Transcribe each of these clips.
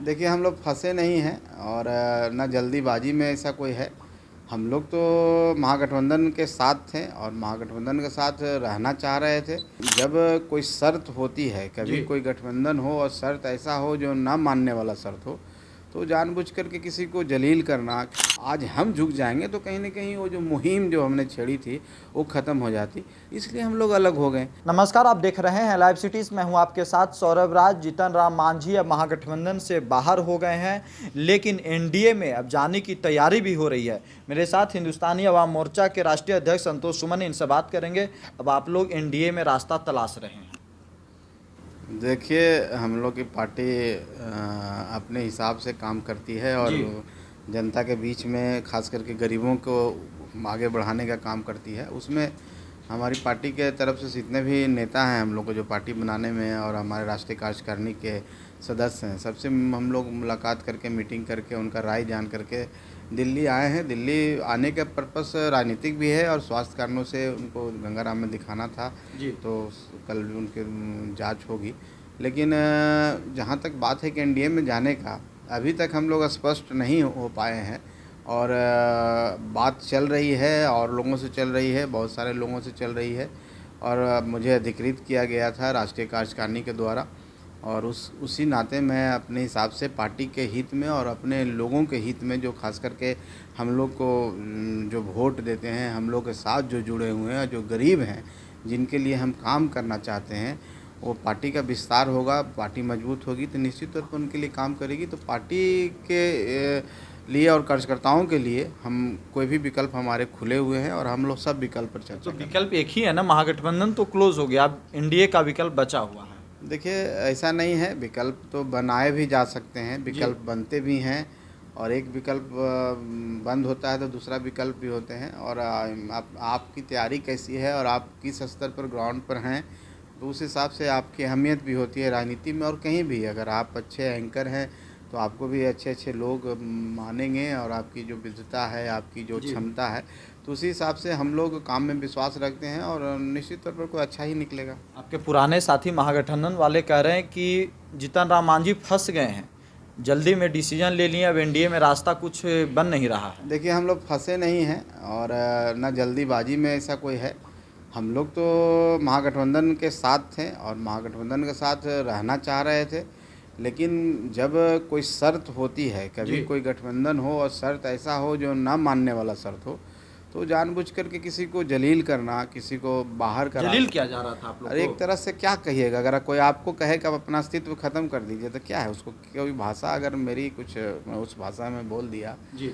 देखिए, हम लोग फँसे नहीं हैं और ना जल्दीबाजी में ऐसा कोई है। हम लोग तो महागठबंधन के साथ थे और महागठबंधन के साथ रहना चाह रहे थे। जब कोई शर्त होती है, कभी जी। कोई गठबंधन हो और शर्त ऐसा हो जो ना मानने वाला शर्त हो, तो जानबूझ कर के किसी को जलील करना, आज हम झुक जाएँगे तो कहीं न कहीं वो जो मुहिम जो हमने छेड़ी थी, वो ख़त्म हो जाती। इसलिए हम लोग अलग हो गए। नमस्कार, आप देख रहे हैं लाइव सिटीज़। मैं हूं आपके साथ सौरभ राज। जीतन राम मांझी अब महागठबंधन से बाहर हो गए हैं, लेकिन एनडीए में अब जाने की तैयारी भी हो रही है। मेरे साथ हिंदुस्तानी अवाम मोर्चा के राष्ट्रीय अध्यक्ष संतोष सुमन, इनसे बात करेंगे। अब आप लोग एनडीए में रास्ता तलाश रहे हैं। देखिए, हम लोग की पार्टी अपने हिसाब से काम करती है और जी। जनता के बीच में खास करके गरीबों को आगे बढ़ाने का काम करती है। उसमें हमारी पार्टी के तरफ से जितने भी नेता हैं हम लोग को जो पार्टी बनाने में और हमारे राष्ट्रीय कार्यकारिणी के सदस्य हैं, सबसे हम लोग मुलाकात करके मीटिंग करके उनका राय जान करके दिल्ली आए हैं। दिल्ली आने का पर्पस राजनीतिक भी है और स्वास्थ्य कारणों से उनको गंगाराम में दिखाना था। जी। तो कल उनके जांच होगी। लेकिन जहाँ तक बात है कि एनडीए में जाने का, अभी तक हम लोग स्पष्ट नहीं हो पाए हैं और बात चल रही है और लोगों से चल रही है, बहुत सारे लोगों से चल रही है और मुझे अधिकृत किया गया था राष्ट्रीय कार्यकारिणी के द्वारा और उसी नाते मैं अपने हिसाब से पार्टी के हित में और अपने लोगों के हित में, जो खास करके हम लोग को जो वोट देते हैं, हम लोग के साथ जो जुड़े हुए हैं, जो गरीब हैं, जिनके लिए हम काम करना चाहते हैं, वो पार्टी का विस्तार होगा, पार्टी मजबूत होगी तो निश्चित तौर पर उनके लिए काम करेगी। तो पार्टी के लिए और कार्यकर्ताओं के लिए हम कोई भी विकल्प हमारे खुले हुए हैं और हम लोग सब विकल्प पर चर्चा तो करेंगे। विकल्प एक ही है ना, महागठबंधन तो क्लोज हो गया, अब एनडीए का विकल्प बचा हुआ है। देखिए, ऐसा नहीं है, विकल्प तो बनाए भी जा सकते हैं, विकल्प बनते भी हैं और एक विकल्प बंद होता है तो दूसरा विकल्प भी होते हैं। और आपकी तैयारी कैसी है और आप किस स्तर पर ग्राउंड पर हैं, तो उस हिसाब से आपकी अहमियत भी होती है राजनीति में और कहीं भी। अगर आप अच्छे एंकर हैं तो आपको भी अच्छे अच्छे लोग मानेंगे और आपकी जो विद्वता है, आपकी जो क्षमता है, तो उसी हिसाब से हम लोग काम में विश्वास रखते हैं और निश्चित तौर पर कोई अच्छा ही निकलेगा। आपके पुराने साथी महागठबंधन वाले कह रहे हैं कि जीतन राम मांझी फंस गए हैं, जल्दी में डिसीजन ले लिए, अब एनडीए में रास्ता कुछ बन नहीं रहा है। देखिए, हम लोग फँसे नहीं हैं और ना जल्दीबाजी में ऐसा कोई है। हम लोग तो महागठबंधन के साथ थे और महागठबंधन के साथ रहना चाह रहे थे। लेकिन जब कोई शर्त होती है, कभी कोई गठबंधन हो और शर्त ऐसा हो जो ना मानने वाला शर्त हो, तो जानबूझ कर के किसी को जलील करना, किसी को बाहर करा। जलील किया जा रहा था आप लोग अरे को? एक तरह से क्या कहिएगा, अगर कोई आपको कहे कि आप अपना अस्तित्व ख़त्म कर दीजिए तो क्या है उसको, कोई भाषा अगर मेरी कुछ मैं उस भाषा में बोल दिया, जी।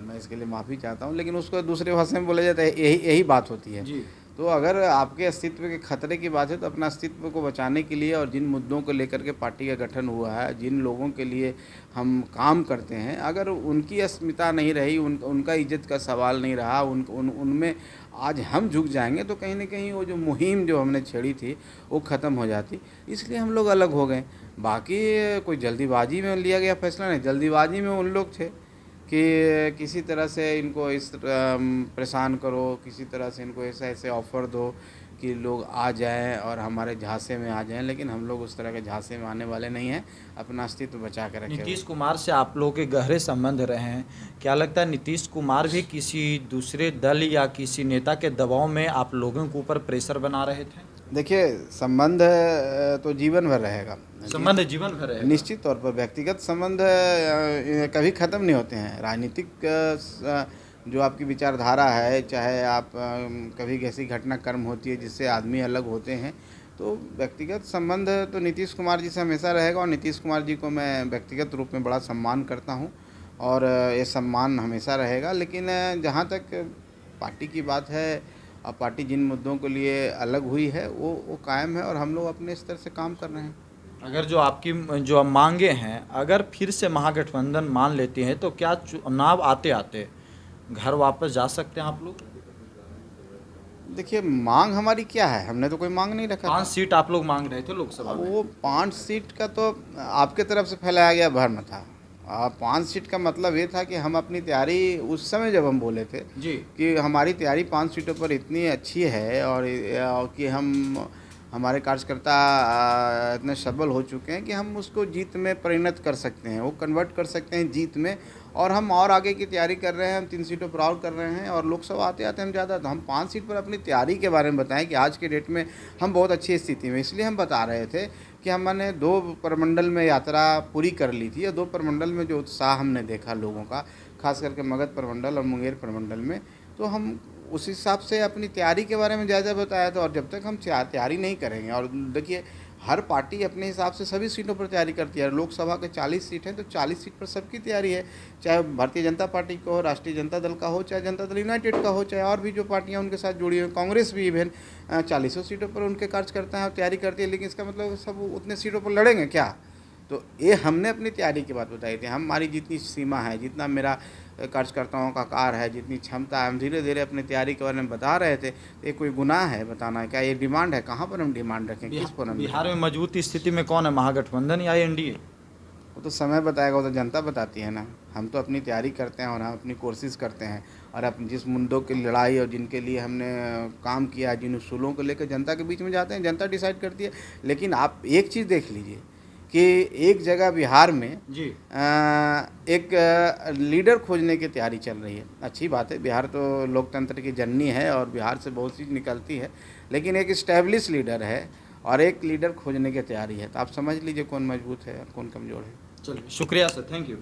मैं इसके लिए माफ़ी चाहता हूँ, लेकिन उसको दूसरे भाषा में बोला जाता है, यही यही बात होती है। जी। तो अगर आपके अस्तित्व के खतरे की बात है तो अपना अस्तित्व को बचाने के लिए और जिन मुद्दों को लेकर के पार्टी का गठन हुआ है, जिन लोगों के लिए हम काम करते हैं, अगर उनकी अस्मिता नहीं रही, उनका इज्जत का सवाल नहीं रहा, उनमें आज हम झुक जाएंगे तो कहीं न कहीं वो जो मुहिम जो हमने छेड़ी थी वो ख़त्म हो जाती। इसलिए हम लोग अलग हो गए। बाकी कोई जल्दीबाजी में लिया गया फैसला नहीं, जल्दीबाजी में उन लोग थे कि किसी तरह से इनको परेशान करो, किसी तरह से इनको ऐसे ऑफ़र दो कि लोग आ जाएं और हमारे झांसे में आ जाएं। लेकिन हम लोग उस तरह के झांसे में आने वाले नहीं हैं, अपना अस्तित्व बचा के रखे नीतीश हुए। कुमार से आप लोगों के गहरे संबंध रहे हैं, क्या लगता है नीतीश कुमार भी किसी दूसरे दल या किसी नेता के दबाव में आप लोगों के ऊपर प्रेशर बना रहे थे? देखिए, संबंध तो जीवन भर रहेगा। संबंध जीवन भर रहेगा। निश्चित तौर पर व्यक्तिगत संबंध कभी ख़त्म नहीं होते हैं। राजनीतिक जो आपकी विचारधारा है, चाहे आप कभी ऐसी घटना कर्म होती है जिससे आदमी अलग होते हैं, तो व्यक्तिगत संबंध तो नीतीश कुमार जी से हमेशा रहेगा और नीतीश कुमार जी को मैं व्यक्तिगत रूप में बड़ा सम्मान करता हूँ और ये सम्मान हमेशा रहेगा। लेकिन जहाँ तक पार्टी की बात है और पार्टी जिन मुद्दों के लिए अलग हुई है वो कायम है और हम लोग अपने स्तर से काम कर रहे हैं। अगर जो आपकी जो मांगे हैं, अगर फिर से महागठबंधन मान लेती है, तो क्या चुनाव आते आते घर वापस जा सकते हैं आप लोग? देखिए, मांग हमारी क्या है, हमने तो कोई मांग नहीं रखा 5 था। सीट आप लोग मांग रहे थे लोकसभा में। वो 5 सीट का तो आपके तरफ से फैलाया गया भ्रम था। 5 सीट का मतलब ये था कि हम अपनी तैयारी उस समय जब हम बोले थे जी। कि हमारी तैयारी 5 सीटों पर इतनी अच्छी है और कि हम हमारे कार्यकर्ता इतने सबल हो चुके हैं कि हम उसको जीत में परिणत कर सकते हैं, वो कन्वर्ट कर सकते हैं जीत में। और हम और आगे की तैयारी कर रहे हैं, हम 3 सीटों पर और कर रहे हैं और लोकसभा आते आते हम ज़्यादा, तो हम 5 सीट पर अपनी तैयारी के बारे में बताएं कि आज के डेट में हम बहुत अच्छी स्थिति में, इसलिए हम बता रहे थे कि हमने 2 प्रमंडल में यात्रा पूरी कर ली थी और 2 प्रमंडल में जो उत्साह हमने देखा लोगों का, खास करके मगध प्रमंडल और मुंगेर प्रमंडल में, तो हम उस हिसाब से अपनी तैयारी के बारे में ज़्यादा बताया था। और जब तक हम तैयारी नहीं करेंगे, और देखिए हर पार्टी अपने हिसाब से सभी सीटों पर तैयारी करती है। लोकसभा के 40 सीट हैं तो 40 सीट पर सबकी तैयारी है, चाहे भारतीय जनता पार्टी को हो, राष्ट्रीय जनता दल का हो, चाहे जनता दल यूनाइटेड का हो, चाहे और भी जो पार्टियां उनके साथ जुड़ी हुई, कांग्रेस भी इवन 40 सीटों पर उनके कार्यकर्ता हैं और तैयारी करती है। लेकिन इसका मतलब सब उतने सीटों पर लड़ेंगे क्या? तो ये हमने अपनी तैयारी की बात बताई थी। हमारी जितनी सीमा है, जितना मेरा कार्यकर्ताओं का कार है, जितनी क्षमता है, हम धीरे धीरे अपनी तैयारी के बारे में बता रहे थे। ये कोई गुनाह है बताना? क्या ये डिमांड है? कहाँ पर हम डिमांड रखें, किस पर हम? बिहार में मजबूत स्थिति में कौन है, महागठबंधन या एनडीए? वो तो समय बताएगा, वो तो जनता बताती है ना। हम तो अपनी तैयारी करते हैं और हम अपनी कोशिश करते हैं, और अपने जिस मुद्दों की लड़ाई और जिनके लिए हमने काम किया, जिन उसूलों को लेकर जनता के बीच में जाते हैं, जनता डिसाइड करती है। लेकिन आप एक चीज़ देख लीजिए कि एक जगह बिहार में जी एक लीडर खोजने की तैयारी चल रही है। अच्छी बात है, बिहार तो लोकतंत्र की जननी है और बिहार से बहुत चीज़ निकलती है, लेकिन एक इस्टेब्लिश लीडर है और एक लीडर खोजने की तैयारी है। तो आप समझ लीजिए कौन मजबूत है और कौन कमज़ोर है। चलिए, शुक्रिया सर, थैंक यू।